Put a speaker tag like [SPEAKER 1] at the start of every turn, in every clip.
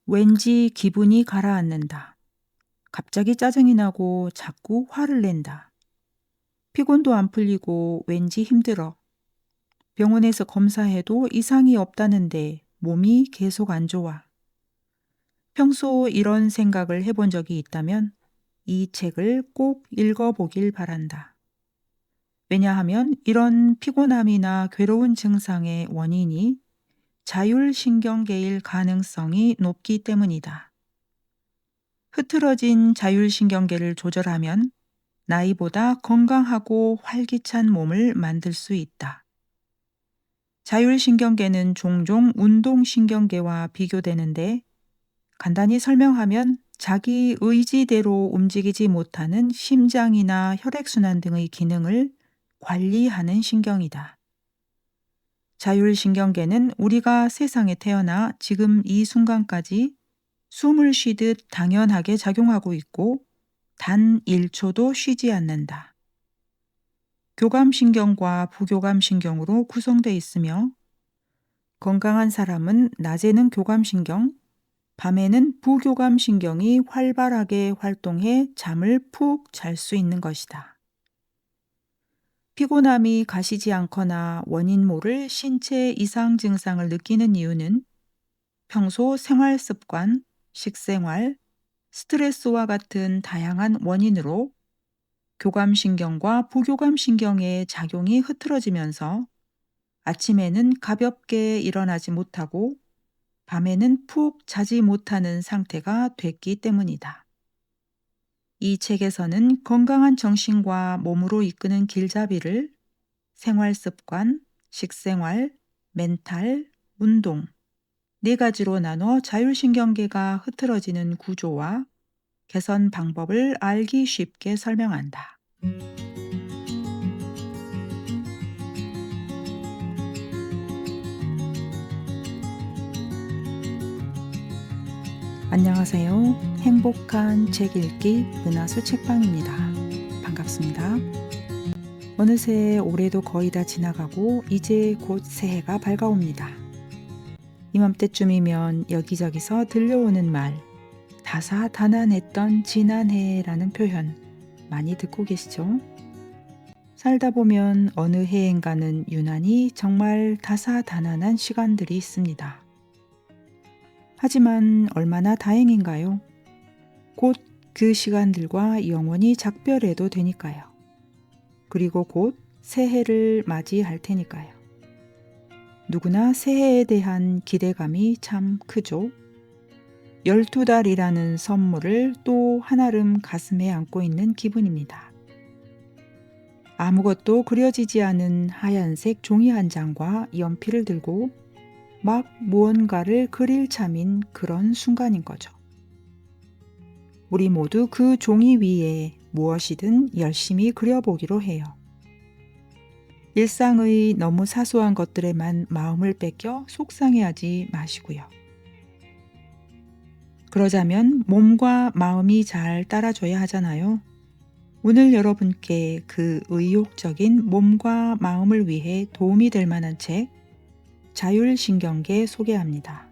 [SPEAKER 1] 왠지 기분이 가라앉는다. 갑자기 짜증이 나고 자꾸 화를 낸다. 피곤도 안 풀리고 왠지 힘들어. 병원에서 검사해도 이상이 없다는데 몸이 계속 안 좋아. 평소 이런 생각을 해본 적이 있다면 이 책을 꼭 읽어보길 바란다. 왜냐하면 이런 피곤함이나 괴로운 증상의 원인이 자율신경계일 가능성이 높기 때문이다. 흐트러진 자율신경계를 조절하면 나이보다 건강하고 활기찬 몸을 만들 수 있다. 자율신경계는 종종 운동신경계와 비교되는데 간단히 설명하면 자기 의지대로 움직이지 못하는 심장이나 혈액순환 등의 기능을 관리하는 신경이다. 자율신경계는 우리가 세상에 태어나 지금 이 순간까지 숨을 쉬듯 당연하게 작용하고 있고 단 1초도 쉬지 않는다. 교감신경과 부교감신경으로 구성되어 있으며 건강한 사람은 낮에는 교감신경, 밤에는 부교감신경이 활발하게 활동해 잠을 푹 잘 수 있는 것이다. 피곤함이 가시지 않거나 원인 모를 신체 이상 증상을 느끼는 이유는 평소 생활 습관, 식생활, 스트레스와 같은 다양한 원인으로 교감신경과 부교감신경의 작용이 흐트러지면서 아침에는 가볍게 일어나지 못하고 밤에는 푹 자지 못하는 상태가 됐기 때문이다. 이 책에서는 건강한 정신과 몸으로 이끄는 길잡이를 생활 습관, 식생활, 멘탈, 운동, 4가지로 나눠 자율신경계가 흐트러지는 구조와 개선 방법을 알기 쉽게 설명한다. 안녕하세요. 행복한 책 읽기 은하수 책방입니다. 반갑습니다. 어느새 올해도 거의 다 지나가고 이제 곧 새해가 밝아옵니다. 이맘때쯤이면 여기저기서 들려오는 말, 다사다난했던 지난해라는 표현 많이 듣고 계시죠? 살다 보면 어느 해인가는 유난히 정말 다사다난한 시간들이 있습니다. 하지만 얼마나 다행인가요? 곧 그 시간들과 영원히 작별해도 되니까요. 그리고 곧 새해를 맞이할 테니까요. 누구나 새해에 대한 기대감이 참 크죠. 12달이라는 선물을 또 한아름 가슴에 안고 있는 기분입니다. 아무것도 그려지지 않은 하얀색 종이 한 장과 연필을 들고 막 무언가를 그릴 참인 그런 순간인 거죠. 우리 모두 그 종이 위에 무엇이든 열심히 그려보기로 해요. 일상의 너무 사소한 것들에만 마음을 뺏겨 속상해하지 마시고요. 그러자면 몸과 마음이 잘 따라줘야 하잖아요. 오늘 여러분께 그 의욕적인 몸과 마음을 위해 도움이 될 만한 책 자율신경계 소개합니다.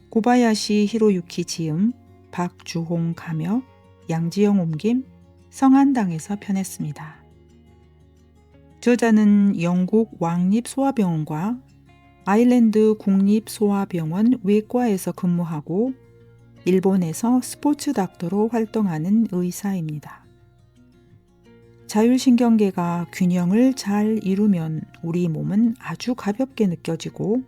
[SPEAKER 1] 고바야시 히로유키 지음, 박주홍 감역, 양지영 옮김, 성한당에서 편했습니다. 저자는 영국 왕립소아병원과 아일랜드 국립소아병원 외과에서 근무하고 일본에서 스포츠 닥터로 활동하는 의사입니다. 자율신경계가 균형을 잘 이루면 우리 몸은 아주 가볍게 느껴지고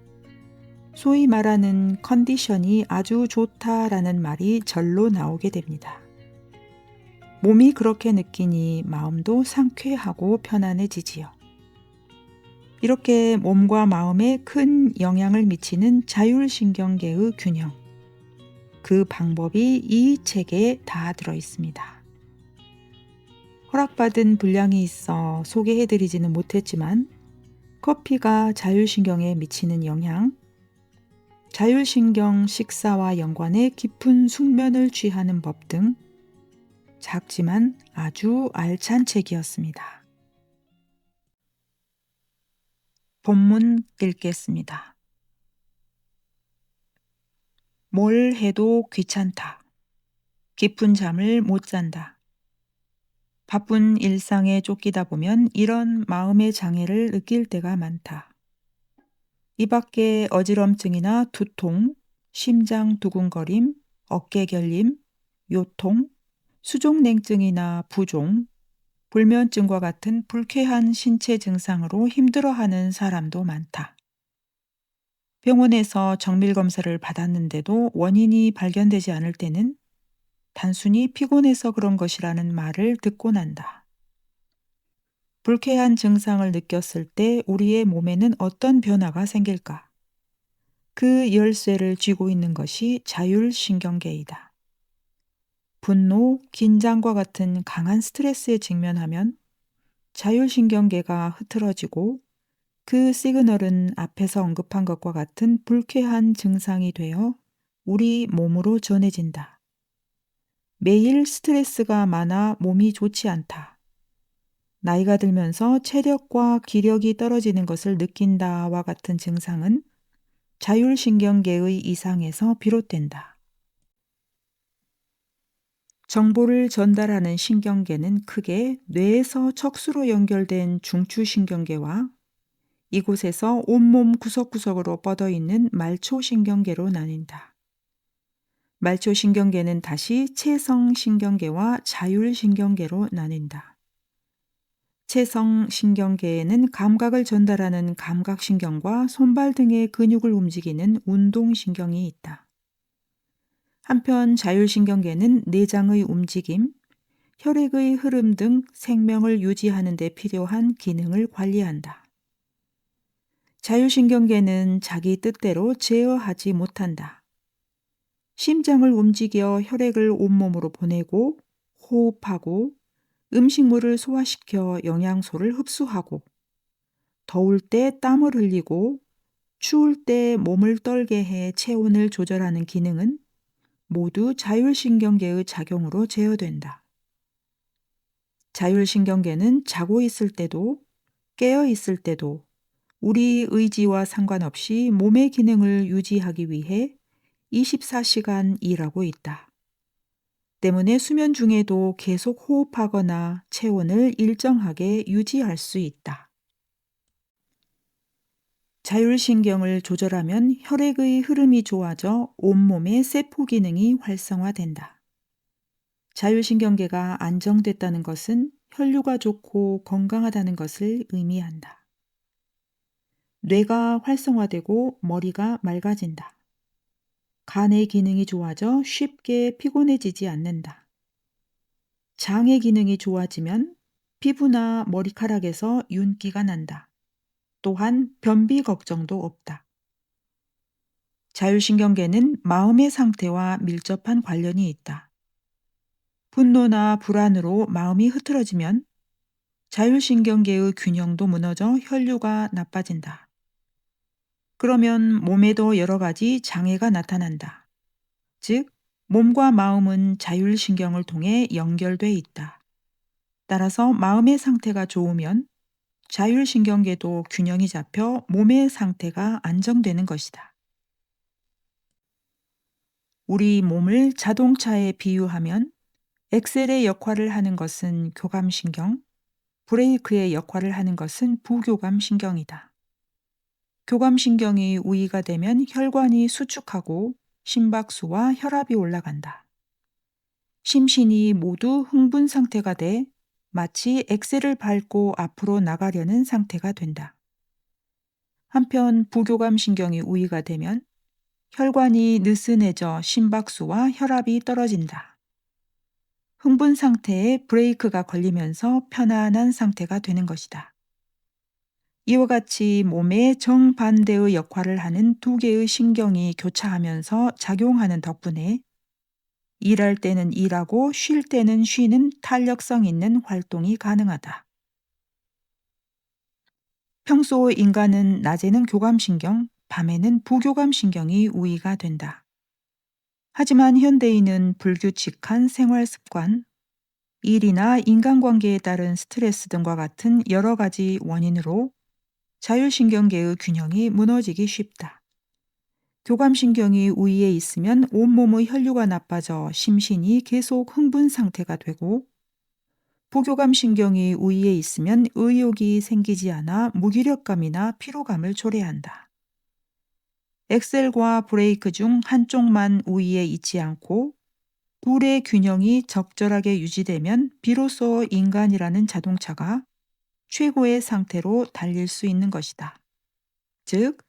[SPEAKER 1] 소위 말하는 컨디션이 아주 좋다라는 말이 절로 나오게 됩니다. 몸이 그렇게 느끼니 마음도 상쾌하고 편안해지지요. 이렇게 몸과 마음에 큰 영향을 미치는 자율신경계의 균형. 그 방법이 이 책에 다 들어 있습니다. 허락받은 분량이 있어 소개해드리지는 못했지만 커피가 자율신경에 미치는 영향, 자율신경 식사와 연관해 깊은 숙면을 취하는 법 등 작지만 아주 알찬 책이었습니다. 본문 읽겠습니다. 뭘 해도 귀찮다. 깊은 잠을 못 잔다. 바쁜 일상에 쫓기다 보면 이런 마음의 장애를 느낄 때가 많다. 이 밖에 어지럼증이나 두통, 심장 두근거림, 어깨 결림, 요통, 수족냉증이나 부종, 불면증과 같은 불쾌한 신체 증상으로 힘들어하는 사람도 많다. 병원에서 정밀 검사를 받았는데도 원인이 발견되지 않을 때는 단순히 피곤해서 그런 것이라는 말을 듣곤 한다. 불쾌한 증상을 느꼈을 때 우리의 몸에는 어떤 변화가 생길까? 그 열쇠를 쥐고 있는 것이 자율신경계이다. 분노, 긴장과 같은 강한 스트레스에 직면하면 자율신경계가 흐트러지고 그 시그널은 앞에서 언급한 것과 같은 불쾌한 증상이 되어 우리 몸으로 전해진다. 매일 스트레스가 많아 몸이 좋지 않다. 나이가 들면서 체력과 기력이 떨어지는 것을 느낀다와 같은 증상은 자율신경계의 이상에서 비롯된다. 정보를 전달하는 신경계는 크게 뇌에서 척수로 연결된 중추신경계와 이곳에서 온몸 구석구석으로 뻗어 있는 말초신경계로 나뉜다. 말초신경계는 다시 체성신경계와 자율신경계로 나뉜다. 체성신경계에는 감각을 전달하는 감각신경과 손발 등의 근육을 움직이는 운동신경이 있다. 한편 자율신경계는 내장의 움직임, 혈액의 흐름 등 생명을 유지하는 데 필요한 기능을 관리한다. 자율신경계는 자기 뜻대로 제어하지 못한다. 심장을 움직여 혈액을 온몸으로 보내고 호흡하고 음식물을 소화시켜 영양소를 흡수하고 더울 때 땀을 흘리고 추울 때 몸을 떨게 해 체온을 조절하는 기능은 모두 자율신경계의 작용으로 제어된다. 자율신경계는 자고 있을 때도 깨어 있을 때도 우리 의지와 상관없이 몸의 기능을 유지하기 위해 24시간 일하고 있다. 때문에 수면 중에도 계속 호흡하거나 체온을 일정하게 유지할 수 있다. 자율신경을 조절하면 혈액의 흐름이 좋아져 온몸의 세포 기능이 활성화된다. 자율신경계가 안정됐다는 것은 혈류가 좋고 건강하다는 것을 의미한다. 뇌가 활성화되고 머리가 맑아진다. 간의 기능이 좋아져 쉽게 피곤해지지 않는다. 장의 기능이 좋아지면 피부나 머리카락에서 윤기가 난다. 또한 변비 걱정도 없다. 자율신경계는 마음의 상태와 밀접한 관련이 있다. 분노나 불안으로 마음이 흐트러지면 자율신경계의 균형도 무너져 혈류가 나빠진다. 그러면 몸에도 여러 가지 장애가 나타난다. 즉, 몸과 마음은 자율신경을 통해 연결돼 있다. 따라서 마음의 상태가 좋으면 자율신경계도 균형이 잡혀 몸의 상태가 안정되는 것이다. 우리 몸을 자동차에 비유하면 엑셀의 역할을 하는 것은 교감신경, 브레이크의 역할을 하는 것은 부교감신경이다. 교감신경이 우위가 되면 혈관이 수축하고 심박수와 혈압이 올라간다. 심신이 모두 흥분 상태가 돼 마치 엑셀을 밟고 앞으로 나가려는 상태가 된다. 한편 부교감신경이 우위가 되면 혈관이 느슨해져 심박수와 혈압이 떨어진다. 흥분 상태에 브레이크가 걸리면서 편안한 상태가 되는 것이다. 이와 같이 몸의 정반대의 역할을 하는 두 개의 신경이 교차하면서 작용하는 덕분에 일할 때는 일하고 쉴 때는 쉬는 탄력성 있는 활동이 가능하다. 평소 인간은 낮에는 교감신경, 밤에는 부교감신경이 우위가 된다. 하지만 현대인은 불규칙한 생활 습관, 일이나 인간관계에 따른 스트레스 등과 같은 여러 가지 원인으로 자율신경계의 균형이 무너지기 쉽다. 교감신경이 우위에 있으면 온몸의 혈류가 나빠져 심신이 계속 흥분 상태가 되고, 부교감신경이 우위에 있으면 의욕이 생기지 않아 무기력감이나 피로감을 초래한다. 엑셀과 브레이크 중 한쪽만 우위에 있지 않고 둘의 균형이 적절하게 유지되면 비로소 인간이라는 자동차가 최고의 상태로 달릴 수 있는 것이다. 즉,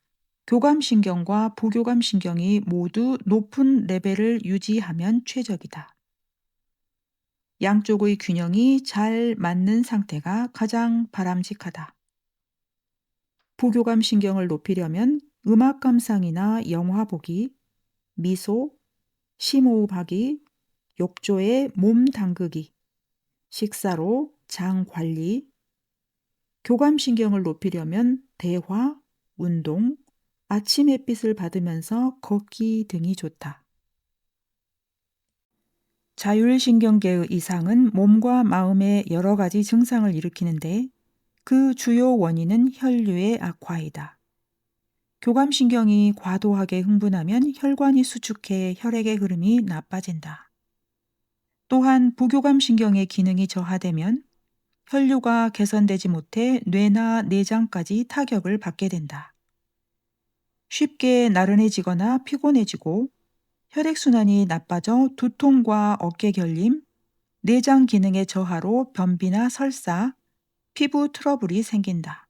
[SPEAKER 1] 교감신경과 부교감신경이 모두 높은 레벨을 유지하면 최적이다. 양쪽의 균형이 잘 맞는 상태가 가장 바람직하다. 부교감신경을 높이려면 음악 감상이나 영화 보기, 미소, 심호흡하기, 욕조에 몸 담그기, 식사로 장 관리, 교감신경을 높이려면 대화, 운동, 아침 햇빛을 받으면서 걷기 등이 좋다. 자율신경계의 이상은 몸과 마음에 여러 가지 증상을 일으키는데 그 주요 원인은 혈류의 악화이다. 교감신경이 과도하게 흥분하면 혈관이 수축해 혈액의 흐름이 나빠진다. 또한 부교감신경의 기능이 저하되면 혈류가 개선되지 못해 뇌나 내장까지 타격을 받게 된다. 쉽게 나른해지거나 피곤해지고 혈액순환이 나빠져 두통과 어깨 결림, 내장 기능의 저하로 변비나 설사, 피부 트러블이 생긴다.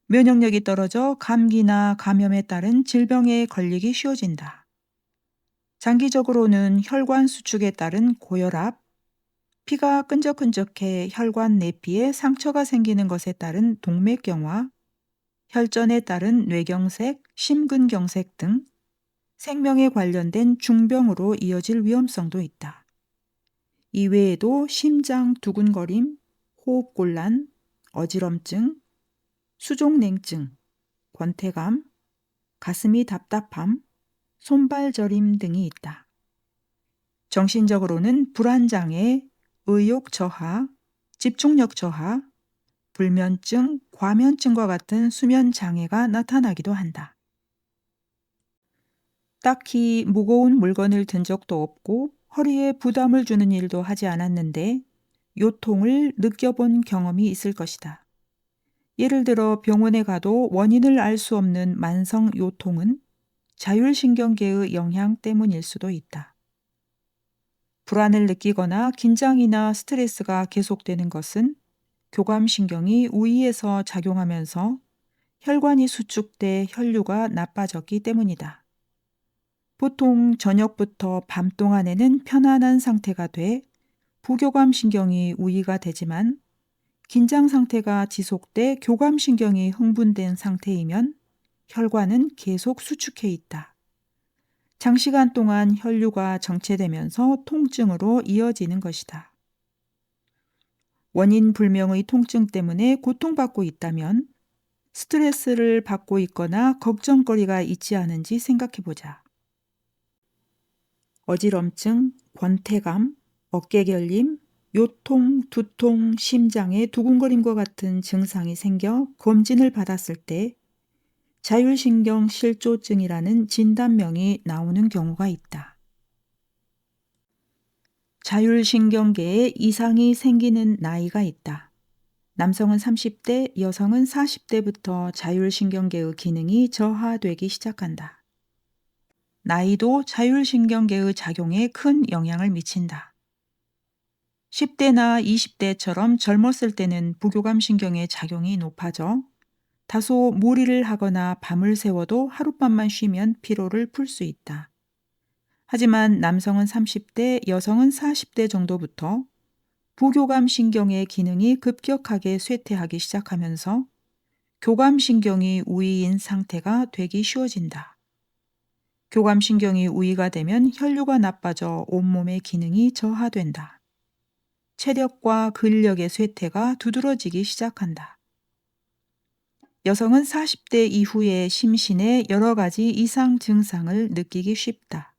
[SPEAKER 1] 면역력이 떨어져 감기나 감염에 따른 질병에 걸리기 쉬워진다. 장기적으로는 혈관 수축에 따른 고혈압, 피가 끈적끈적해 혈관 내피에 상처가 생기는 것에 따른 동맥경화, 혈전에 따른 뇌경색, 심근경색 등 생명에 관련된 중병으로 이어질 위험성도 있다. 이외에도 심장 두근거림, 호흡곤란, 어지럼증, 수족냉증, 권태감, 가슴이 답답함, 손발 저림 등이 있다. 정신적으로는 불안장애, 의욕 저하, 집중력 저하, 불면증, 과면증과 같은 수면 장애가 나타나기도 한다. 딱히 무거운 물건을 든 적도 없고 허리에 부담을 주는 일도 하지 않았는데 요통을 느껴본 경험이 있을 것이다. 예를 들어 병원에 가도 원인을 알 수 없는 만성 요통은 자율신경계의 영향 때문일 수도 있다. 불안을 느끼거나 긴장이나 스트레스가 계속되는 것은 교감신경이 우위에서 작용하면서 혈관이 수축돼 혈류가 나빠졌기 때문이다. 보통 저녁부터 밤 동안에는 편안한 상태가 돼 부교감신경이 우위가 되지만 긴장 상태가 지속돼 교감신경이 흥분된 상태이면 혈관은 계속 수축해 있다. 장시간 동안 혈류가 정체되면서 통증으로 이어지는 것이다. 원인 불명의 통증 때문에 고통받고 있다면 스트레스를 받고 있거나 걱정거리가 있지 않은지 생각해보자. 어지럼증, 권태감, 어깨 결림, 요통, 두통, 심장의 두근거림과 같은 증상이 생겨 검진을 받았을 때 자율신경 실조증이라는 진단명이 나오는 경우가 있다. 자율신경계에 이상이 생기는 나이가 있다. 남성은 30대, 여성은 40대부터 자율신경계의 기능이 저하되기 시작한다. 나이도 자율신경계의 작용에 큰 영향을 미친다. 10대나 20대처럼 젊었을 때는 부교감신경의 작용이 높아져 다소 무리를 하거나 밤을 새워도 하룻밤만 쉬면 피로를 풀 수 있다. 하지만 남성은 30대, 여성은 40대 정도부터 부교감신경의 기능이 급격하게 쇠퇴하기 시작하면서 교감신경이 우위인 상태가 되기 쉬워진다. 교감신경이 우위가 되면 혈류가 나빠져 온몸의 기능이 저하된다. 체력과 근력의 쇠퇴가 두드러지기 시작한다. 여성은 40대 이후에 심신의 여러 가지 이상 증상을 느끼기 쉽다.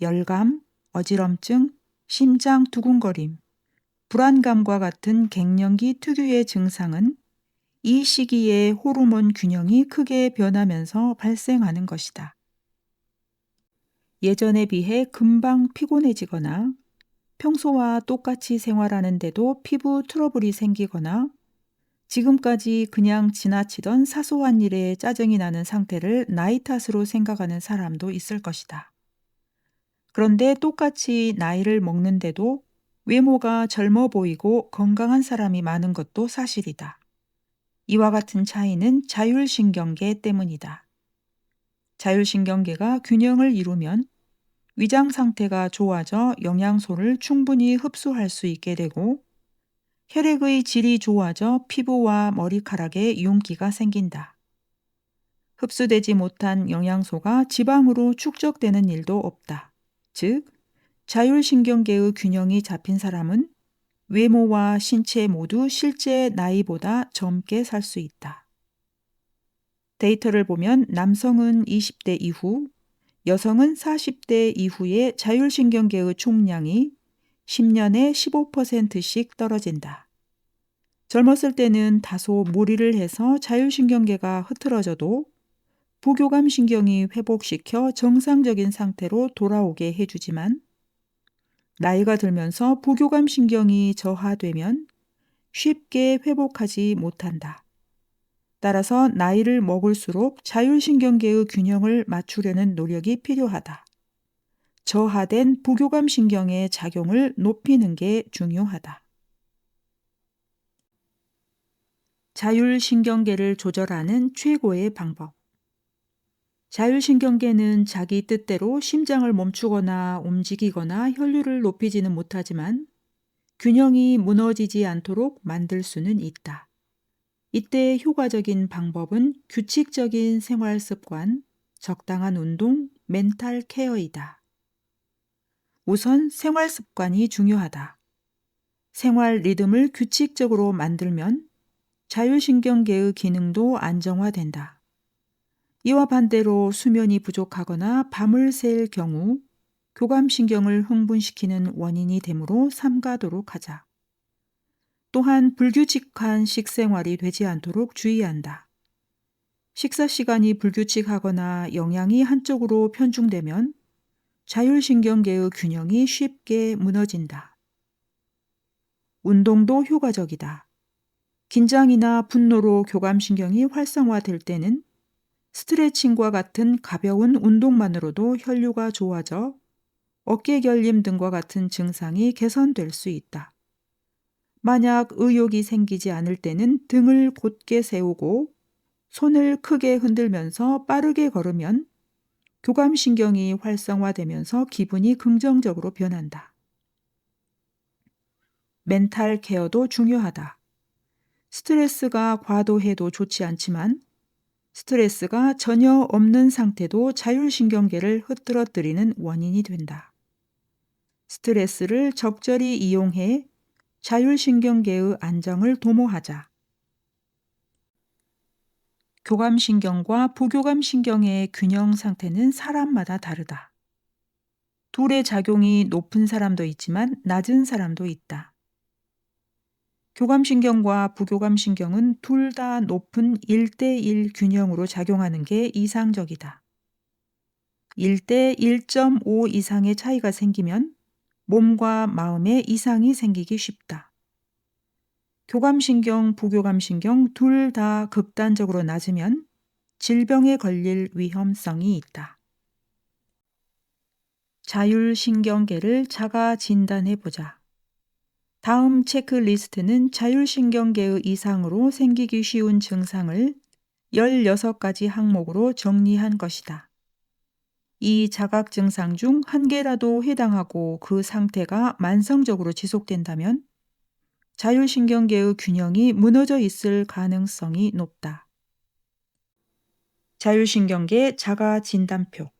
[SPEAKER 1] 열감, 어지럼증, 심장 두근거림, 불안감과 같은 갱년기 특유의 증상은 이 시기에 호르몬 균형이 크게 변하면서 발생하는 것이다. 예전에 비해 금방 피곤해지거나 평소와 똑같이 생활하는데도 피부 트러블이 생기거나 지금까지 그냥 지나치던 사소한 일에 짜증이 나는 상태를 나이 탓으로 생각하는 사람도 있을 것이다. 그런데 똑같이 나이를 먹는데도 외모가 젊어 보이고 건강한 사람이 많은 것도 사실이다. 이와 같은 차이는 자율신경계 때문이다. 자율신경계가 균형을 이루면 위장 상태가 좋아져 영양소를 충분히 흡수할 수 있게 되고 혈액의 질이 좋아져 피부와 머리카락에 윤기가 생긴다. 흡수되지 못한 영양소가 지방으로 축적되는 일도 없다. 즉, 자율신경계의 균형이 잡힌 사람은 외모와 신체 모두 실제 나이보다 젊게 살 수 있다. 데이터를 보면 남성은 20대 이후, 여성은 40대 이후의 자율신경계의 총량이 10년에 15%씩 떨어진다. 젊었을 때는 다소 무리를 해서 자율신경계가 흐트러져도 부교감 신경이 회복시켜 정상적인 상태로 돌아오게 해주지만 나이가 들면서 부교감 신경이 저하되면 쉽게 회복하지 못한다. 따라서 나이를 먹을수록 자율신경계의 균형을 맞추려는 노력이 필요하다. 저하된 부교감 신경의 작용을 높이는 게 중요하다. 자율신경계를 조절하는 최고의 방법. 자율신경계는 자기 뜻대로 심장을 멈추거나 움직이거나 혈류를 높이지는 못하지만 균형이 무너지지 않도록 만들 수는 있다. 이때 효과적인 방법은 규칙적인 생활 습관, 적당한 운동, 멘탈 케어이다. 우선 생활 습관이 중요하다. 생활 리듬을 규칙적으로 만들면 자율신경계의 기능도 안정화된다. 이와 반대로 수면이 부족하거나 밤을 샐 경우 교감신경을 흥분시키는 원인이 되므로 삼가도록 하자. 또한 불규칙한 식생활이 되지 않도록 주의한다. 식사 시간이 불규칙하거나 영양이 한쪽으로 편중되면 자율신경계의 균형이 쉽게 무너진다. 운동도 효과적이다. 긴장이나 분노로 교감신경이 활성화될 때는 스트레칭과 같은 가벼운 운동만으로도 혈류가 좋아져 어깨 결림 등과 같은 증상이 개선될 수 있다. 만약 의욕이 생기지 않을 때는 등을 곧게 세우고 손을 크게 흔들면서 빠르게 걸으면 교감신경이 활성화되면서 기분이 긍정적으로 변한다. 멘탈 케어도 중요하다. 스트레스가 과도해도 좋지 않지만 스트레스가 전혀 없는 상태도 자율신경계를 흐트러뜨리는 원인이 된다. 스트레스를 적절히 이용해 자율신경계의 안정을 도모하자. 교감신경과 부교감신경의 균형 상태는 사람마다 다르다. 둘의 작용이 높은 사람도 있지만 낮은 사람도 있다. 교감신경과 부교감신경은 둘 다 높은 1대1 균형으로 작용하는 게 이상적이다. 1대 1.5 이상의 차이가 생기면 몸과 마음에 이상이 생기기 쉽다. 교감신경, 부교감신경 둘 다 극단적으로 낮으면 질병에 걸릴 위험성이 있다. 자율신경계를 자가 진단해보자. 다음 체크리스트는 자율신경계의 이상으로 생기기 쉬운 증상을 16가지 항목으로 정리한 것이다. 이 자각 증상 중 한 개라도 해당하고 그 상태가 만성적으로 지속된다면 자율신경계의 균형이 무너져 있을 가능성이 높다. 자율신경계 자가 진단표.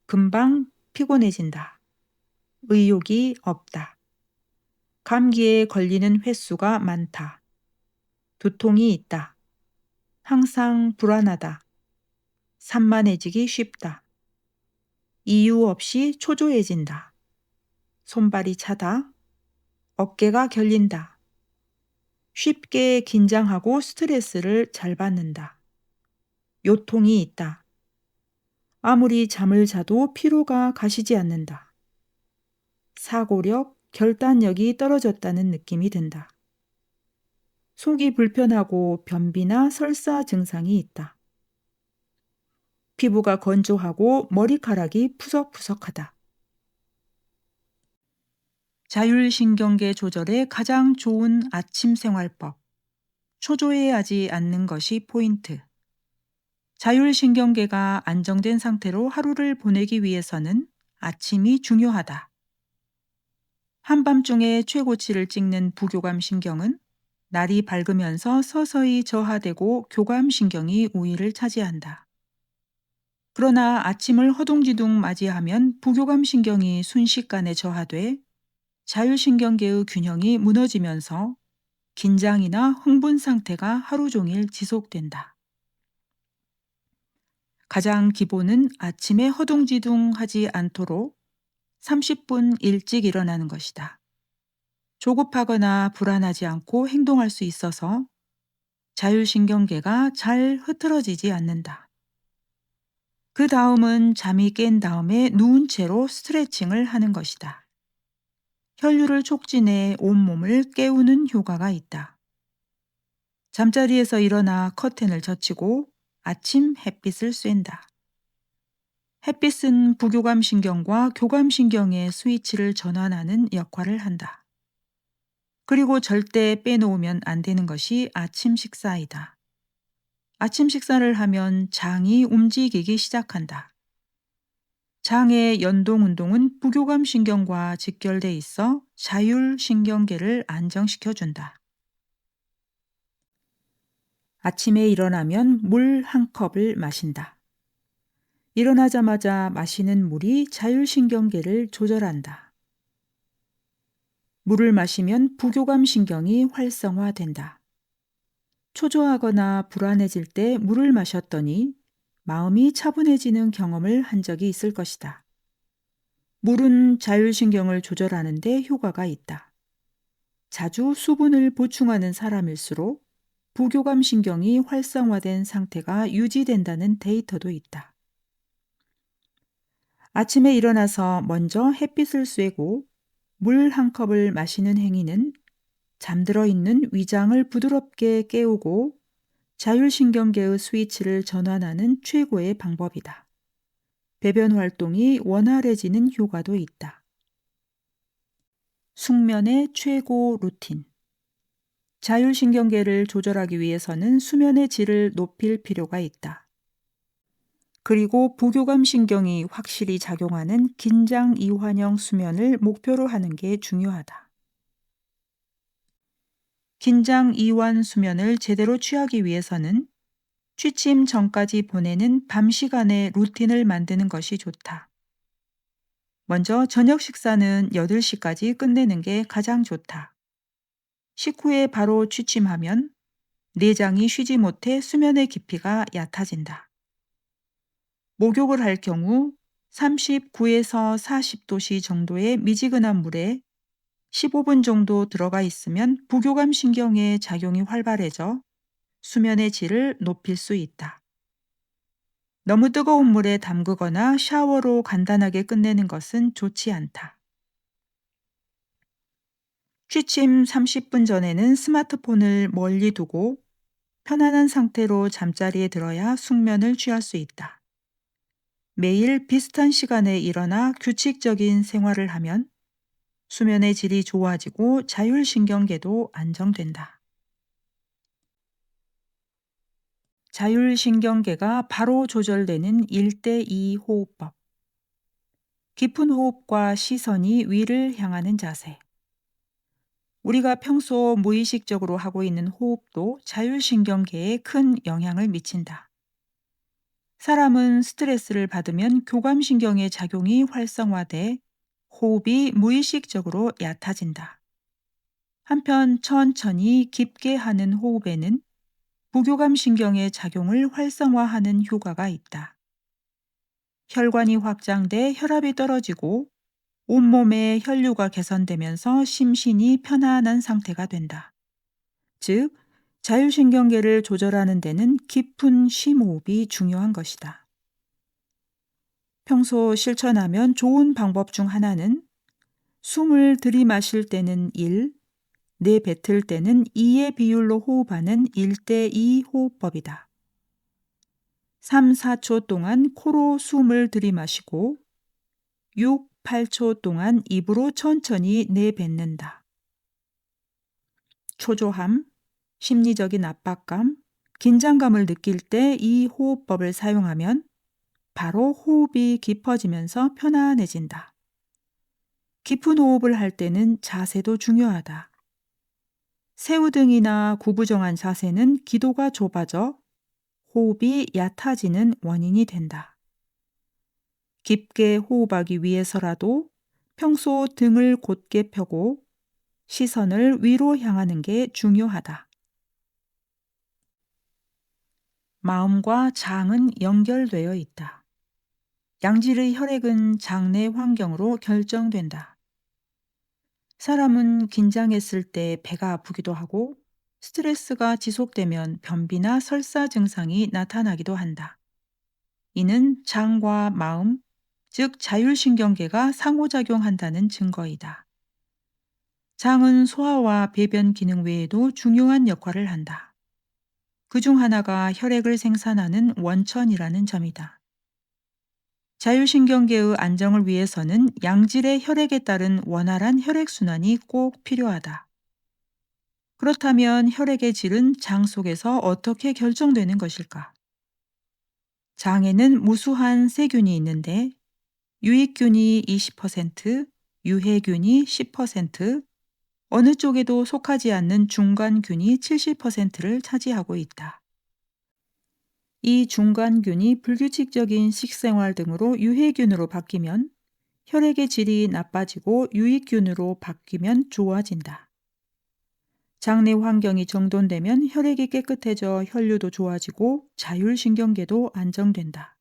[SPEAKER 1] 금방 피곤해진다. 의욕이 없다. 감기에 걸리는 횟수가 많다. 두통이 있다. 항상 불안하다. 산만해지기 쉽다. 이유 없이 초조해진다. 손발이 차다. 어깨가 결린다. 쉽게 긴장하고 스트레스를 잘 받는다. 요통이 있다. 아무리 잠을 자도 피로가 가시지 않는다. 사고력, 결단력이 떨어졌다는 느낌이 든다. 속이 불편하고 변비나 설사 증상이 있다. 피부가 건조하고 머리카락이 푸석푸석하다. 자율신경계 조절에 가장 좋은 아침 생활법. 초조해하지 않는 것이 포인트. 자율신경계가 안정된 상태로 하루를 보내기 위해서는 아침이 중요하다. 한밤중에 최고치를 찍는 부교감 신경은 날이 밝으면서 서서히 저하되고 교감 신경이 우위를 차지한다. 그러나 아침을 허둥지둥 맞이하면 부교감 신경이 순식간에 저하돼 자율신경계의 균형이 무너지면서 긴장이나 흥분 상태가 하루 종일 지속된다. 가장 기본은 아침에 허둥지둥하지 않도록 30분 일찍 일어나는 것이다. 조급하거나 불안하지 않고 행동할 수 있어서 자율신경계가 잘 흐트러지지 않는다. 그 다음은 잠이 깬 다음에 누운 채로 스트레칭을 하는 것이다. 혈류를 촉진해 온몸을 깨우는 효과가 있다. 잠자리에서 일어나 커튼을 젖히고 아침 햇빛을 쐰다. 햇빛은 부교감 신경과 교감 신경의 스위치를 전환하는 역할을 한다. 그리고 절대 빼놓으면 안 되는 것이 아침 식사이다. 아침 식사를 하면 장이 움직이기 시작한다. 장의 연동 운동은 부교감 신경과 직결돼 있어 자율신경계를 안정시켜준다. 아침에 일어나면 물 한 컵을 마신다. 일어나자마자 마시는 물이 자율신경계를 조절한다. 물을 마시면 부교감 신경이 활성화된다. 초조하거나 불안해질 때 물을 마셨더니 마음이 차분해지는 경험을 한 적이 있을 것이다. 물은 자율신경을 조절하는 데 효과가 있다. 자주 수분을 보충하는 사람일수록 부교감 신경이 활성화된 상태가 유지된다는 데이터도 있다. 아침에 일어나서 먼저 햇빛을 쐬고 물 한 컵을 마시는 행위는 잠들어 있는 위장을 부드럽게 깨우고 자율신경계의 스위치를 전환하는 최고의 방법이다. 배변 활동이 원활해지는 효과도 있다. 숙면의 최고 루틴. 자율신경계를 조절하기 위해서는 수면의 질을 높일 필요가 있다. 그리고 부교감 신경이 확실히 작용하는 긴장 이완형 수면을 목표로 하는 게 중요하다. 긴장 이완 수면을 제대로 취하기 위해서는 취침 전까지 보내는 밤 시간에 루틴을 만드는 것이 좋다. 먼저 저녁 식사는 8시까지 끝내는 게 가장 좋다. 식후에 바로 취침하면 내장이 쉬지 못해 수면의 깊이가 얕아진다. 목욕을 할 경우 39에서 40도씨 정도의 미지근한 물에 15분 정도 들어가 있으면 부교감 신경의 작용이 활발해져 수면의 질을 높일 수 있다. 너무 뜨거운 물에 담그거나 샤워로 간단하게 끝내는 것은 좋지 않다. 취침 30분 전에는 스마트폰을 멀리 두고 편안한 상태로 잠자리에 들어야 숙면을 취할 수 있다. 매일 비슷한 시간에 일어나 규칙적인 생활을 하면 수면의 질이 좋아지고 자율신경계도 안정된다. 자율신경계가 바로 조절되는 1:2 호흡법. 깊은 호흡과 시선이 위를 향하는 자세. 우리가 평소 무의식적으로 하고 있는 호흡도 자율신경계에 큰 영향을 미친다. 사람은 스트레스를 받으면 교감신경의 작용이 활성화돼 호흡이 무의식적으로 얕아진다. 한편 천천히 깊게 하는 호흡에는 부교감신경의 작용을 활성화하는 효과가 있다. 혈관이 확장돼 혈압이 떨어지고 온몸의 혈류가 개선되면서 심신이 편안한 상태가 된다. 즉, 자율신경계를 조절하는 데는 깊은 심호흡이 중요한 것이다. 평소 실천하면 좋은 방법 중 하나는 숨을 들이마실 때는 1, 내뱉을 때는 2의 비율로 호흡하는 1대2 호흡법이다. 3, 4초 동안 코로 숨을 들이마시고 6, 8초 동안 입으로 천천히 내뱉는다. 초조함, 심리적인 압박감, 긴장감을 느낄 때 이 호흡법을 사용하면 바로 호흡이 깊어지면서 편안해진다. 깊은 호흡을 할 때는 자세도 중요하다. 새우등이나 구부정한 자세는 기도가 좁아져 호흡이 얕아지는 원인이 된다. 깊게 호흡하기 위해서라도 평소 등을 곧게 펴고 시선을 위로 향하는 게 중요하다. 마음과 장은 연결되어 있다. 양질의 혈액은 장 내 환경으로 결정된다. 사람은 긴장했을 때 배가 아프기도 하고 스트레스가 지속되면 변비나 설사 증상이 나타나기도 한다. 이는 장과 마음, 즉 자율신경계가 상호작용한다는 증거이다. 장은 소화와 배변 기능 외에도 중요한 역할을 한다. 그중 하나가 혈액을 생산하는 원천이라는 점이다. 자율신경계의 안정을 위해서는 양질의 혈액에 따른 원활한 혈액순환이 꼭 필요하다. 그렇다면 혈액의 질은 장 속에서 어떻게 결정되는 것일까? 장에는 무수한 세균이 있는데 유익균이 20%, 유해균이 10%, 어느 쪽에도 속하지 않는 중간균이 70%를 차지하고 있다. 이 중간균이 불규칙적인 식생활 등으로 유해균으로 바뀌면 혈액의 질이 나빠지고 유익균으로 바뀌면 좋아진다. 장내 환경이 정돈되면 혈액이 깨끗해져 혈류도 좋아지고 자율신경계도 안정된다.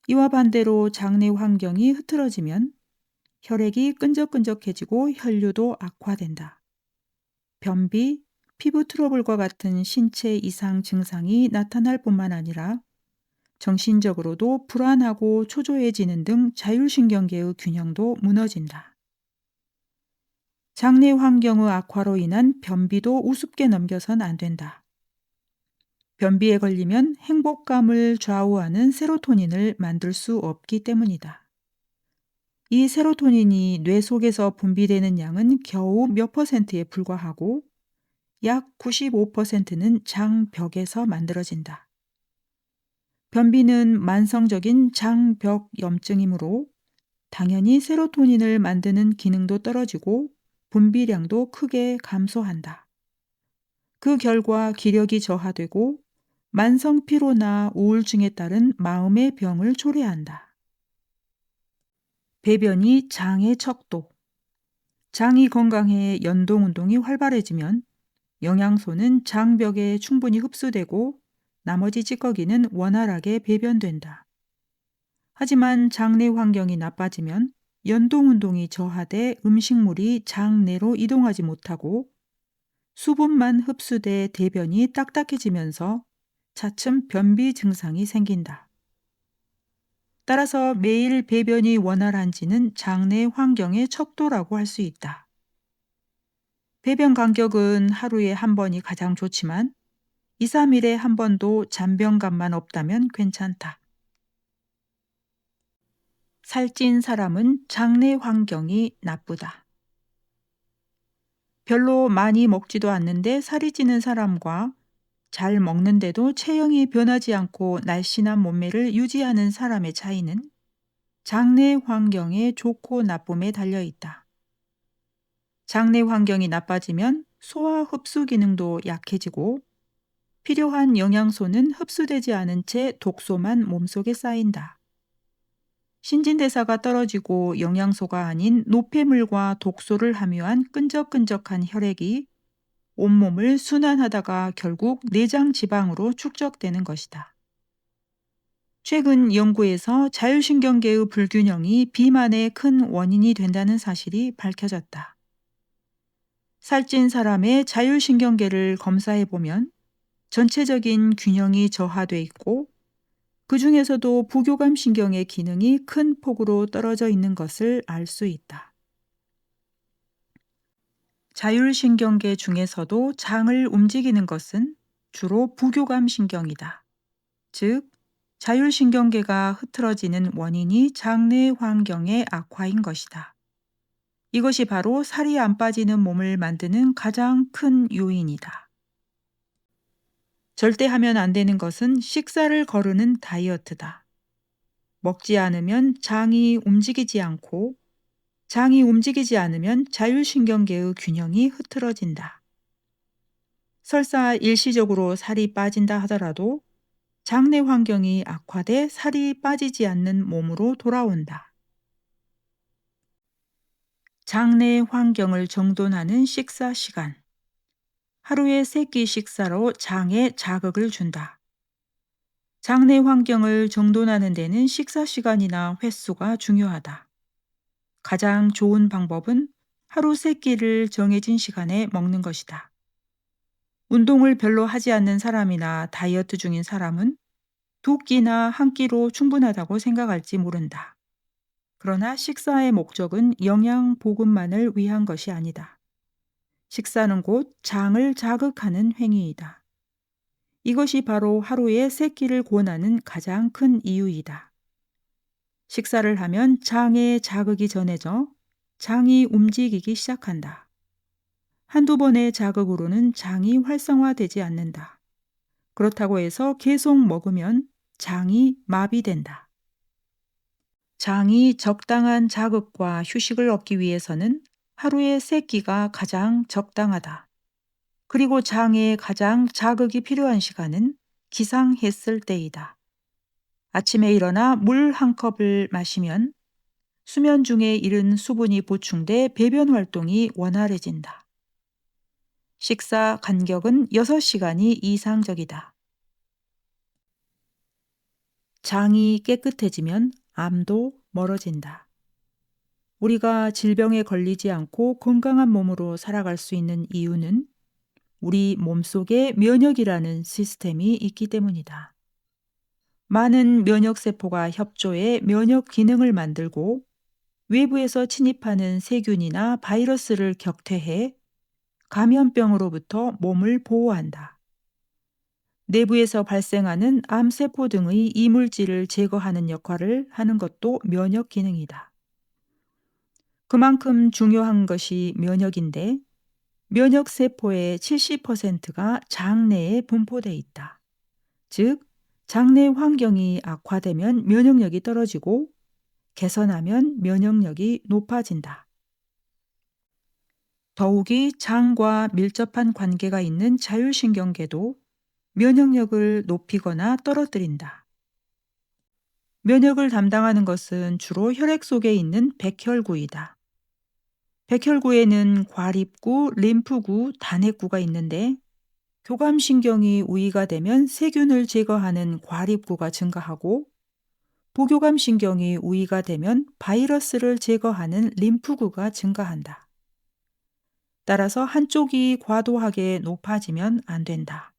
[SPEAKER 1] 이와 반대로 장내 환경이 흐트러지면 혈액이 끈적끈적해지고 혈류도 악화된다. 변비, 피부 트러블과 같은 신체 이상 증상이 나타날 뿐만 아니라 정신적으로도 불안하고 초조해지는 등 자율신경계의 균형도 무너진다. 장내 환경의 악화로 인한 변비도 우습게 넘겨선 안 된다. 변비에 걸리면 행복감을 좌우하는 세로토닌을 만들 수 없기 때문이다. 이 세로토닌이 뇌 속에서 분비되는 양은 겨우 몇 %에 불과하고 약 95%는 장벽에서 만들어진다. 변비는 만성적인 장벽 염증이므로 당연히 세로토닌을 만드는 기능도 떨어지고 분비량도 크게 감소한다. 그 결과 기력이 저하되고 만성 피로나 우울증에 따른 마음의 병을 초래한다. 배변이 장의 척도. 장이 건강해 연동운동이 활발해지면 영양소는 장벽에 충분히 흡수되고 나머지 찌꺼기는 원활하게 배변된다. 하지만 장내 환경이 나빠지면 연동운동이 저하돼 음식물이 장내로 이동하지 못하고 수분만 흡수돼 대변이 딱딱해지면서 차츰 변비 증상이 생긴다. 따라서 매일 배변이 원활한지는 장내 환경의 척도라고 할 수 있다. 배변 간격은 하루에 한 번이 가장 좋지만 2, 3일에 한 번도 잔변감만 없다면 괜찮다. 살찐 사람은 장내 환경이 나쁘다. 별로 많이 먹지도 않는데 살이 찌는 사람과 잘 먹는데도 체형이 변하지 않고 날씬한 몸매를 유지하는 사람의 차이는 장내 환경의 좋고 나쁨에 달려 있다. 장내 환경이 나빠지면 소화 흡수 기능도 약해지고 필요한 영양소는 흡수되지 않은 채 독소만 몸속에 쌓인다. 신진대사가 떨어지고 영양소가 아닌 노폐물과 독소를 함유한 끈적끈적한 혈액이 온몸을 순환하다가 결국 내장 지방으로 축적되는 것이다. 최근 연구에서 자율신경계의 불균형이 비만의 큰 원인이 된다는 사실이 밝혀졌다. 살찐 사람의 자율신경계를 검사해보면 전체적인 균형이 저하돼 있고 그 중에서도 부교감 신경의 기능이 큰 폭으로 떨어져 있는 것을 알 수 있다. 자율신경계 중에서도 장을 움직이는 것은 주로 부교감 신경이다. 즉, 자율신경계가 흐트러지는 원인이 장내 환경의 악화인 것이다. 이것이 바로 살이 안 빠지는 몸을 만드는 가장 큰 요인이다. 절대 하면 안 되는 것은 식사를 거르는 다이어트다. 먹지 않으면 장이 움직이지 않고, 장이 움직이지 않으면 자율신경계의 균형이 흐트러진다. 설사 일시적으로 살이 빠진다 하더라도 장내 환경이 악화돼 살이 빠지지 않는 몸으로 돌아온다. 장내 환경을 정돈하는 식사 시간. 하루에 3끼 식사로 장에 자극을 준다. 장내 환경을 정돈하는 데는 식사 시간이나 횟수가 중요하다. 가장 좋은 방법은 하루 3끼를 정해진 시간에 먹는 것이다. 운동을 별로 하지 않는 사람이나 다이어트 중인 사람은 2끼나 1끼로 충분하다고 생각할지 모른다. 그러나 식사의 목적은 영양 보급만을 위한 것이 아니다. 식사는 곧 장을 자극하는 행위이다. 이것이 바로 하루에 3끼를 권하는 가장 큰 이유이다. 식사를 하면 장에 자극이 전해져 장이 움직이기 시작한다. 한두 번의 자극으로는 장이 활성화되지 않는다. 그렇다고 해서 계속 먹으면 장이 마비된다. 장이 적당한 자극과 휴식을 얻기 위해서는 하루에 3끼가 가장 적당하다. 그리고 장에 가장 자극이 필요한 시간은 기상했을 때이다. 아침에 일어나 물 1컵을 마시면 수면 중에 잃은 수분이 보충돼 배변 활동이 원활해진다. 식사 간격은 6시간이 이상적이다. 장이 깨끗해지면 암도 멀어진다. 우리가 질병에 걸리지 않고 건강한 몸으로 살아갈 수 있는 이유는 우리 몸속에 면역이라는 시스템이 있기 때문이다. 많은 면역세포가 협조해 면역 기능을 만들고 외부에서 침입하는 세균이나 바이러스를 격퇴해 감염병으로부터 몸을 보호한다. 내부에서 발생하는 암세포 등의 이물질을 제거하는 역할을 하는 것도 면역 기능이다. 그만큼 중요한 것이 면역인데 면역세포의 70%가 장내에 분포돼 있다. 즉, 장내 환경이 악화되면 면역력이 떨어지고 개선하면 면역력이 높아진다. 더욱이 장과 밀접한 관계가 있는 자율신경계도 면역력을 높이거나 떨어뜨린다. 면역을 담당하는 것은 주로 혈액 속에 있는 백혈구이다. 백혈구에는 과립구, 림프구, 단핵구가 있는데 교감신경이 우위가 되면 세균을 제거하는 과립구가 증가하고 부교감신경이 우위가 되면 바이러스를 제거하는 림프구가 증가한다. 따라서 한쪽이 과도하게 높아지면 안 된다.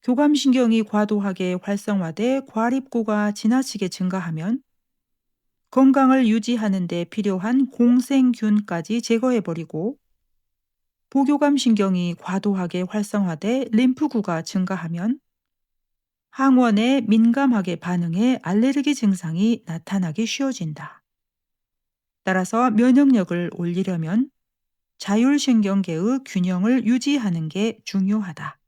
[SPEAKER 1] 교감신경이 과도하게 활성화돼 과립구가 지나치게 증가하면 건강을 유지하는 데 필요한 공생균까지 제거해버리고 부교감신경이 과도하게 활성화돼 림프구가 증가하면 항원에 민감하게 반응해 알레르기 증상이 나타나기 쉬워진다. 따라서 면역력을 올리려면 자율신경계의 균형을 유지하는 게 중요하다.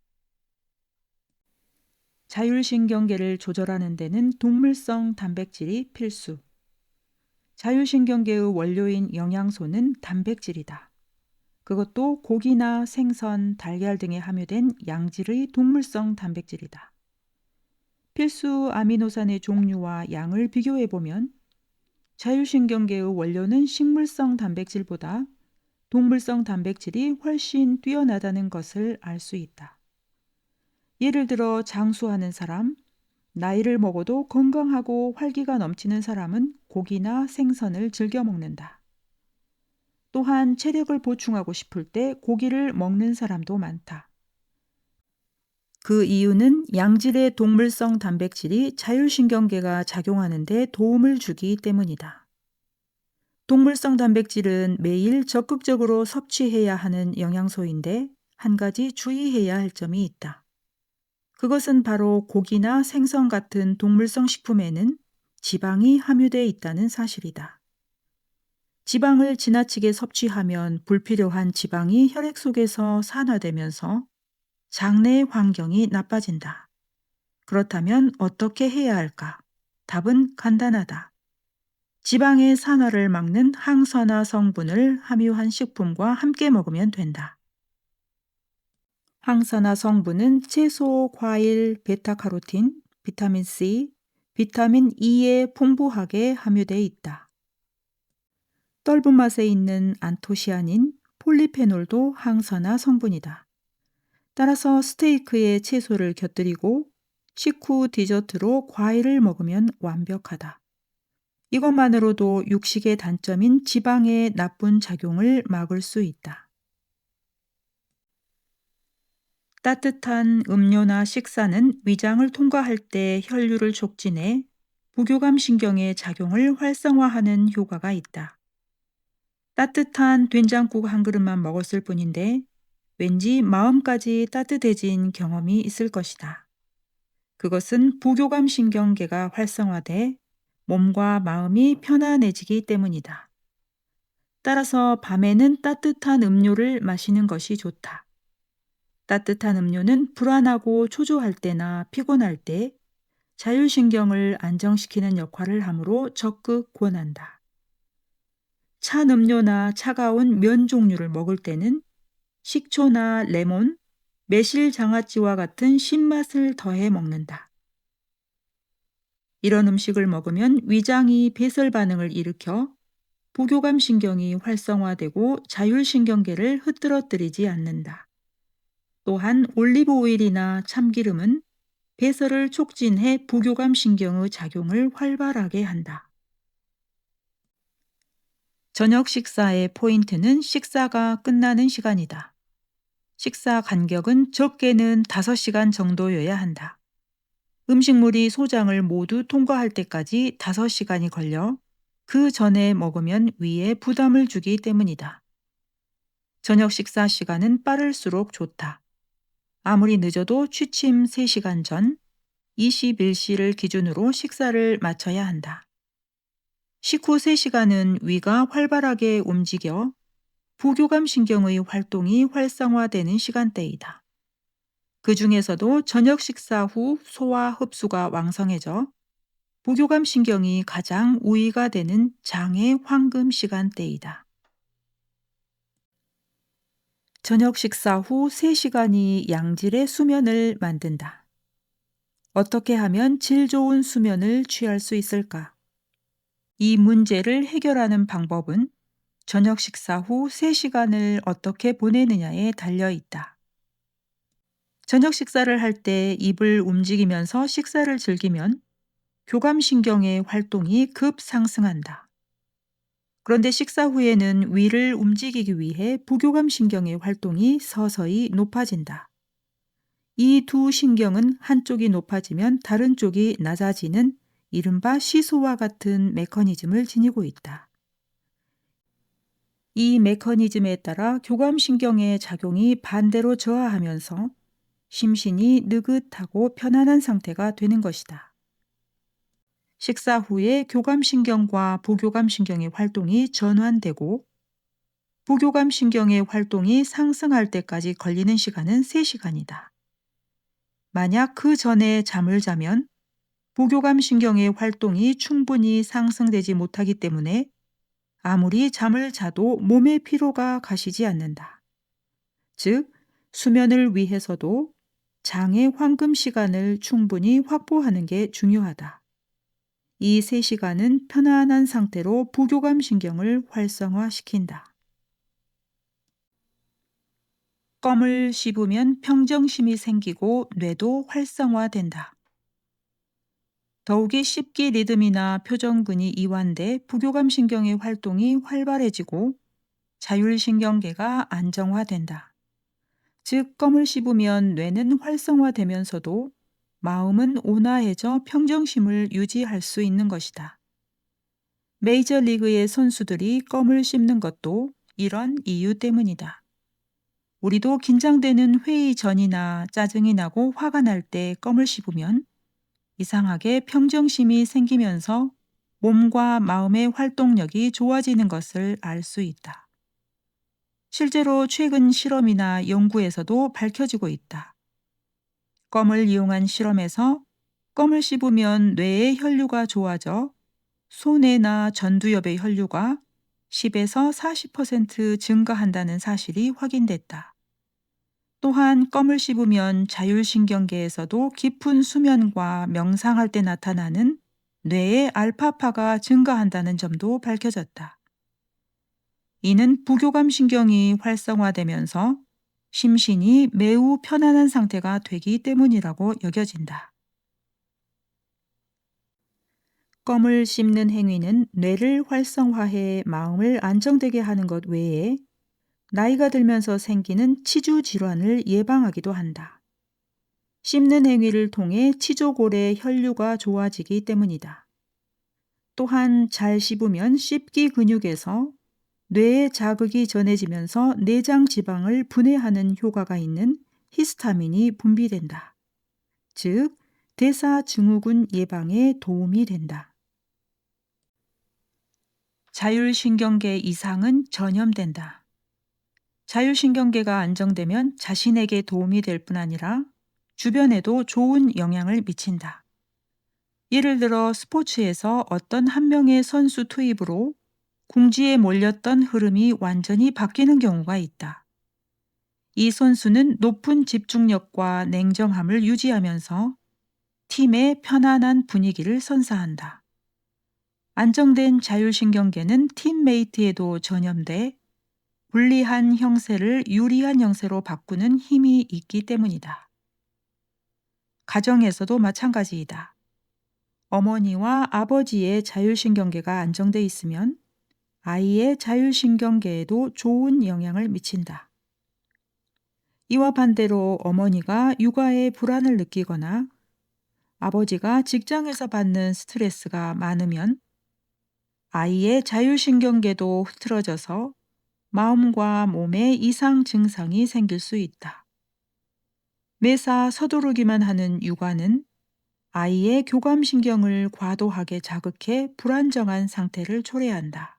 [SPEAKER 1] 자율신경계를 조절하는 데는 동물성 단백질이 필수. 자율신경계의 원료인 영양소는 단백질이다. 그것도 고기나 생선, 달걀 등에 함유된 양질의 동물성 단백질이다. 필수 아미노산의 종류와 양을 비교해보면 자율신경계의 원료는 식물성 단백질보다 동물성 단백질이 훨씬 뛰어나다는 것을 알 수 있다. 예를 들어 장수하는 사람, 나이를 먹어도 건강하고 활기가 넘치는 사람은 고기나 생선을 즐겨 먹는다. 또한 체력을 보충하고 싶을 때 고기를 먹는 사람도 많다. 그 이유는 양질의 동물성 단백질이 자율신경계가 작용하는 데 도움을 주기 때문이다. 동물성 단백질은 매일 적극적으로 섭취해야 하는 영양소인데 한 가지 주의해야 할 점이 있다. 그것은 바로 고기나 생선 같은 동물성 식품에는 지방이 함유되어 있다는 사실이다. 지방을 지나치게 섭취하면 불필요한 지방이 혈액 속에서 산화되면서 장내 환경이 나빠진다. 그렇다면 어떻게 해야 할까? 답은 간단하다. 지방의 산화를 막는 항산화 성분을 함유한 식품과 함께 먹으면 된다. 항산화 성분은 채소, 과일, 베타카로틴, 비타민 C, 비타민 E에 풍부하게 함유되어 있다. 떫은 맛에 있는 안토시아닌, 폴리페놀도 항산화 성분이다. 따라서 스테이크에 채소를 곁들이고 식후 디저트로 과일을 먹으면 완벽하다. 이것만으로도 육식의 단점인 지방의 나쁜 작용을 막을 수 있다. 따뜻한 음료나 식사는 위장을 통과할 때 혈류를 촉진해 부교감 신경의 작용을 활성화하는 효과가 있다. 따뜻한 된장국 한 그릇만 먹었을 뿐인데 왠지 마음까지 따뜻해진 경험이 있을 것이다. 그것은 부교감 신경계가 활성화돼 몸과 마음이 편안해지기 때문이다. 따라서 밤에는 따뜻한 음료를 마시는 것이 좋다. 따뜻한 음료는 불안하고 초조할 때나 피곤할 때 자율신경을 안정시키는 역할을 하므로 적극 권한다. 찬 음료나 차가운 면 종류를 먹을 때는 식초나 레몬, 매실 장아찌와 같은 신맛을 더해 먹는다. 이런 음식을 먹으면 위장이 배설 반응을 일으켜 부교감 신경이 활성화되고 자율신경계를 흐트러뜨리지 않는다. 또한 올리브 오일이나 참기름은 배설을 촉진해 부교감 신경의 작용을 활발하게 한다. 저녁 식사의 포인트는 식사가 끝나는 시간이다. 식사 간격은 적게는 5시간 정도여야 한다. 음식물이 소장을 모두 통과할 때까지 5시간이 걸려 그 전에 먹으면 위에 부담을 주기 때문이다. 저녁 식사 시간은 빠를수록 좋다. 아무리 늦어도 취침 3시간 전 21시를 기준으로 식사를 마쳐야 한다. 식후 3시간은 위가 활발하게 움직여 부교감 신경의 활동이 활성화되는 시간대이다. 그 중에서도 저녁 식사 후 소화 흡수가 왕성해져 부교감 신경이 가장 우위가 되는 장의 황금 시간대이다. 저녁 식사 후 3시간이 양질의 수면을 만든다. 어떻게 하면 질 좋은 수면을 취할 수 있을까? 이 문제를 해결하는 방법은 저녁 식사 후 3시간을 어떻게 보내느냐에 달려 있다. 저녁 식사를 할 때 입을 움직이면서 식사를 즐기면 교감신경의 활동이 급상승한다. 그런데 식사 후에는 위를 움직이기 위해 부교감신경의 활동이 서서히 높아진다. 이 두 신경은 한쪽이 높아지면 다른 쪽이 낮아지는 이른바 시소와 같은 메커니즘을 지니고 있다. 이 메커니즘에 따라 교감신경의 작용이 반대로 저하하면서 심신이 느긋하고 편안한 상태가 되는 것이다. 식사 후에 교감신경과 부교감신경의 활동이 전환되고 부교감신경의 활동이 상승할 때까지 걸리는 시간은 3시간이다. 만약 그 전에 잠을 자면 부교감신경의 활동이 충분히 상승되지 못하기 때문에 아무리 잠을 자도 몸의 피로가 가시지 않는다. 즉, 수면을 위해서도 장의 황금 시간을 충분히 확보하는 게 중요하다. 이 3시간은 편안한 상태로 부교감 신경을 활성화시킨다. 껌을 씹으면 평정심이 생기고 뇌도 활성화된다. 더욱이 씹기 리듬이나 표정근이 이완돼 부교감 신경의 활동이 활발해지고 자율신경계가 안정화된다. 즉, 껌을 씹으면 뇌는 활성화되면서도 마음은 온화해져 평정심을 유지할 수 있는 것이다. 메이저리그의 선수들이 껌을 씹는 것도 이런 이유 때문이다. 우리도 긴장되는 회의 전이나 짜증이 나고 화가 날 때 껌을 씹으면 이상하게 평정심이 생기면서 몸과 마음의 활동력이 좋아지는 것을 알 수 있다. 실제로 최근 실험이나 연구에서도 밝혀지고 있다. 껌을 이용한 실험에서 껌을 씹으면 뇌의 혈류가 좋아져 소뇌나 전두엽의 혈류가 10에서 40% 증가한다는 사실이 확인됐다. 또한 껌을 씹으면 자율신경계에서도 깊은 수면과 명상할 때 나타나는 뇌의 알파파가 증가한다는 점도 밝혀졌다. 이는 부교감 신경이 활성화되면서 심신이 매우 편안한 상태가 되기 때문이라고 여겨진다. 껌을 씹는 행위는 뇌를 활성화해 마음을 안정되게 하는 것 외에 나이가 들면서 생기는 치주 질환을 예방하기도 한다. 씹는 행위를 통해 치조골의 혈류가 좋아지기 때문이다. 또한 잘 씹으면 씹기 근육에서 뇌에 자극이 전해지면서 내장 지방을 분해하는 효과가 있는 히스타민이 분비된다. 즉, 대사증후군 예방에 도움이 된다. 자율신경계 이상은 전염된다. 자율신경계가 안정되면 자신에게 도움이 될 뿐 아니라 주변에도 좋은 영향을 미친다. 예를 들어 스포츠에서 어떤 한 명의 선수 투입으로 궁지에 몰렸던 흐름이 완전히 바뀌는 경우가 있다. 이 선수는 높은 집중력과 냉정함을 유지하면서 팀의 편안한 분위기를 선사한다. 안정된 자율신경계는 팀메이트에도 전염돼 불리한 형세를 유리한 형세로 바꾸는 힘이 있기 때문이다. 가정에서도 마찬가지이다. 어머니와 아버지의 자율신경계가 안정돼 있으면 아이의 자율신경계에도 좋은 영향을 미친다. 이와 반대로 어머니가 육아에 불안을 느끼거나 아버지가 직장에서 받는 스트레스가 많으면 아이의 자율신경계도 흐트러져서 마음과 몸에 이상 증상이 생길 수 있다. 매사 서두르기만 하는 육아는 아이의 교감신경을 과도하게 자극해 불안정한 상태를 초래한다.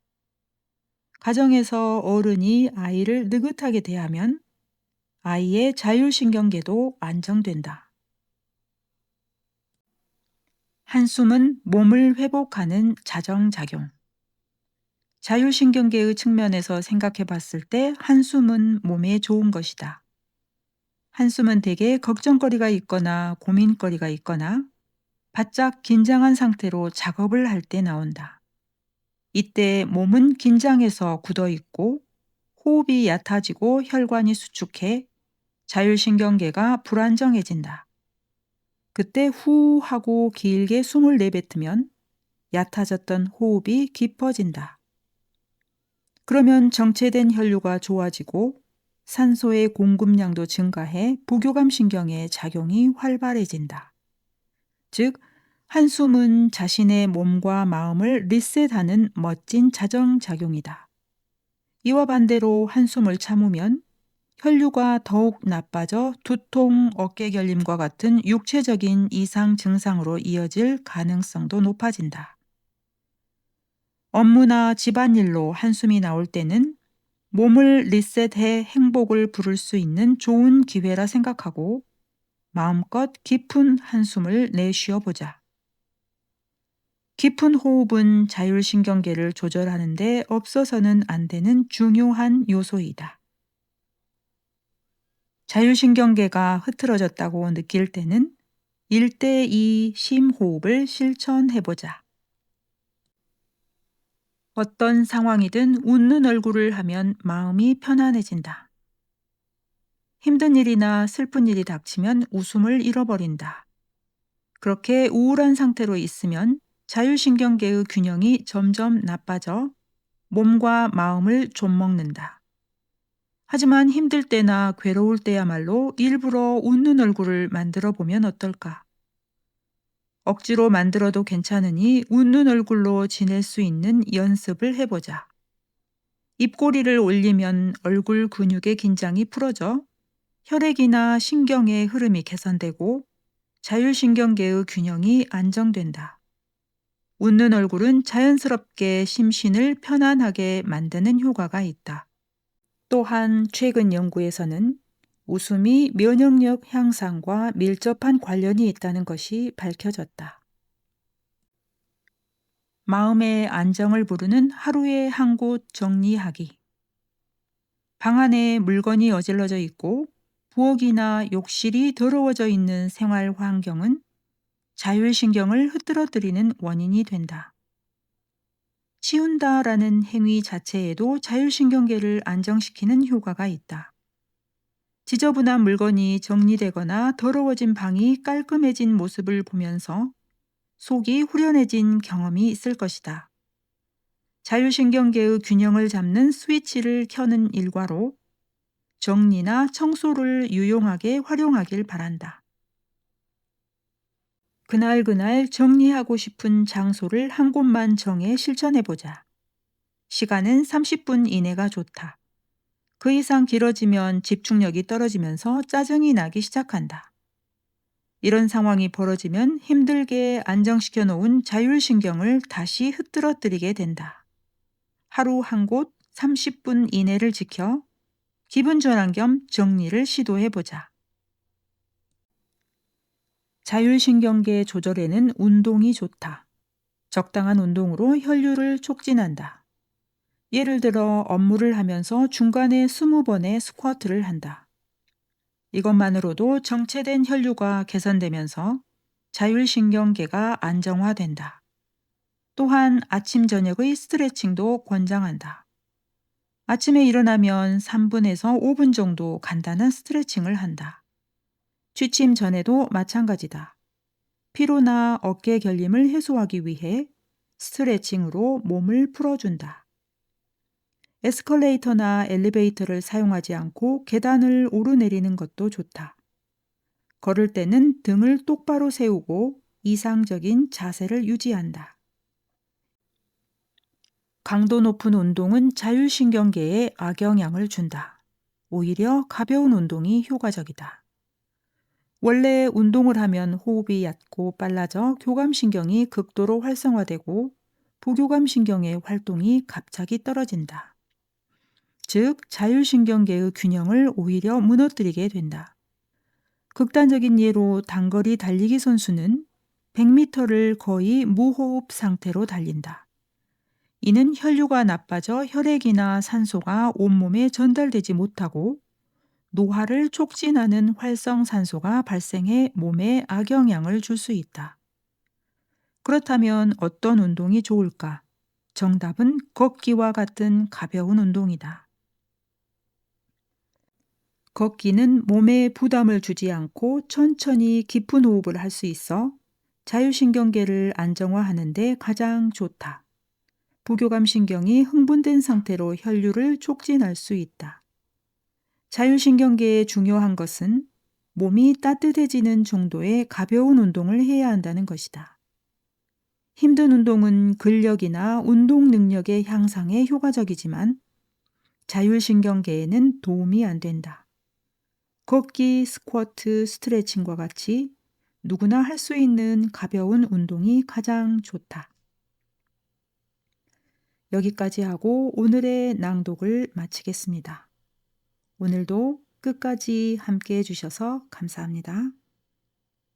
[SPEAKER 1] 가정에서 어른이 아이를 느긋하게 대하면 아이의 자율신경계도 안정된다. 한숨은 몸을 회복하는 자정작용. 자율신경계의 측면에서 생각해 봤을 때 한숨은 몸에 좋은 것이다. 한숨은 대개 걱정거리가 있거나 고민거리가 있거나 바짝 긴장한 상태로 작업을 할 때 나온다. 이때 몸은 긴장해서 굳어 있고 호흡이 얕아지고 혈관이 수축해 자율신경계가 불안정해진다. 그때 후 하고 길게 숨을 내뱉으면 얕아졌던 호흡이 깊어진다. 그러면 정체된 혈류가 좋아지고 산소의 공급량도 증가해 부교감 신경의 작용이 활발해진다. 즉, 한숨은 자신의 몸과 마음을 리셋하는 멋진 자정작용이다. 이와 반대로 한숨을 참으면 혈류가 더욱 나빠져 두통, 어깨 결림과 같은 육체적인 이상 증상으로 이어질 가능성도 높아진다. 업무나 집안일로 한숨이 나올 때는 몸을 리셋해 행복을 부를 수 있는 좋은 기회라 생각하고 마음껏 깊은 한숨을 내쉬어 보자. 깊은 호흡은 자율신경계를 조절하는 데 없어서는 안 되는 중요한 요소이다. 자율신경계가 흐트러졌다고 느낄 때는 1대2 심호흡을 실천해보자. 어떤 상황이든 웃는 얼굴을 하면 마음이 편안해진다. 힘든 일이나 슬픈 일이 닥치면 웃음을 잃어버린다. 그렇게 우울한 상태로 있으면 자율신경계의 균형이 점점 나빠져 몸과 마음을 좀먹는다. 하지만 힘들 때나 괴로울 때야말로 일부러 웃는 얼굴을 만들어 보면 어떨까? 억지로 만들어도 괜찮으니 웃는 얼굴로 지낼 수 있는 연습을 해보자. 입꼬리를 올리면 얼굴 근육의 긴장이 풀어져 혈액이나 신경의 흐름이 개선되고 자율신경계의 균형이 안정된다. 웃는 얼굴은 자연스럽게 심신을 편안하게 만드는 효과가 있다. 또한 최근 연구에서는 웃음이 면역력 향상과 밀접한 관련이 있다는 것이 밝혀졌다. 마음의 안정을 부르는 하루의 한 곳 정리하기. 방 안에 물건이 어질러져 있고 부엌이나 욕실이 더러워져 있는 생활 환경은 자율신경을 흐트러뜨리는 원인이 된다. 치운다라는 행위 자체에도 자율신경계를 안정시키는 효과가 있다. 지저분한 물건이 정리되거나 더러워진 방이 깔끔해진 모습을 보면서 속이 후련해진 경험이 있을 것이다. 자율신경계의 균형을 잡는 스위치를 켜는 일과로 정리나 청소를 유용하게 활용하길 바란다. 그날 정리하고 싶은 장소를 한 곳만 정해 실천해보자. 시간은 30분 이내가 좋다. 그 이상 길어지면 집중력이 떨어지면서 짜증이 나기 시작한다. 이런 상황이 벌어지면 힘들게 안정시켜 놓은 자율신경을 다시 흐트러뜨리게 된다. 하루 한 곳 30분 이내를 지켜 기분 전환 겸 정리를 시도해보자. 자율신경계 조절에는 운동이 좋다. 적당한 운동으로 혈류를 촉진한다. 예를 들어 업무를 하면서 중간에 20번의 스쿼트를 한다. 이것만으로도 정체된 혈류가 개선되면서 자율신경계가 안정화된다. 또한 아침 저녁의 스트레칭도 권장한다. 아침에 일어나면 3분에서 5분 정도 간단한 스트레칭을 한다. 취침 전에도 마찬가지다. 피로나 어깨 결림을 해소하기 위해 스트레칭으로 몸을 풀어준다. 에스컬레이터나 엘리베이터를 사용하지 않고 계단을 오르내리는 것도 좋다. 걸을 때는 등을 똑바로 세우고 이상적인 자세를 유지한다. 강도 높은 운동은 자율신경계에 악영향을 준다. 오히려 가벼운 운동이 효과적이다. 원래 운동을 하면 호흡이 얕고 빨라져 교감신경이 극도로 활성화되고 부교감신경의 활동이 갑자기 떨어진다. 즉, 자율신경계의 균형을 오히려 무너뜨리게 된다. 극단적인 예로 단거리 달리기 선수는 100m를 거의 무호흡 상태로 달린다. 이는 혈류가 나빠져 혈액이나 산소가 온몸에 전달되지 못하고 노화를 촉진하는 활성산소가 발생해 몸에 악영향을 줄 수 있다. 그렇다면 어떤 운동이 좋을까? 정답은 걷기와 같은 가벼운 운동이다. 걷기는 몸에 부담을 주지 않고 천천히 깊은 호흡을 할 수 있어 자율신경계를 안정화하는 데 가장 좋다. 부교감신경이 흥분된 상태로 혈류를 촉진할 수 있다. 자율신경계에 중요한 것은 몸이 따뜻해지는 정도의 가벼운 운동을 해야 한다는 것이다. 힘든 운동은 근력이나 운동 능력의 향상에 효과적이지만 자율신경계에는 도움이 안 된다. 걷기, 스쿼트, 스트레칭과 같이 누구나 할 수 있는 가벼운 운동이 가장 좋다. 여기까지 하고 오늘의 낭독을 마치겠습니다. 오늘도 끝까지 함께 해주셔서 감사합니다.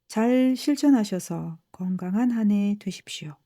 [SPEAKER 1] 잘 실천하셔서 건강한 한 해 되십시오.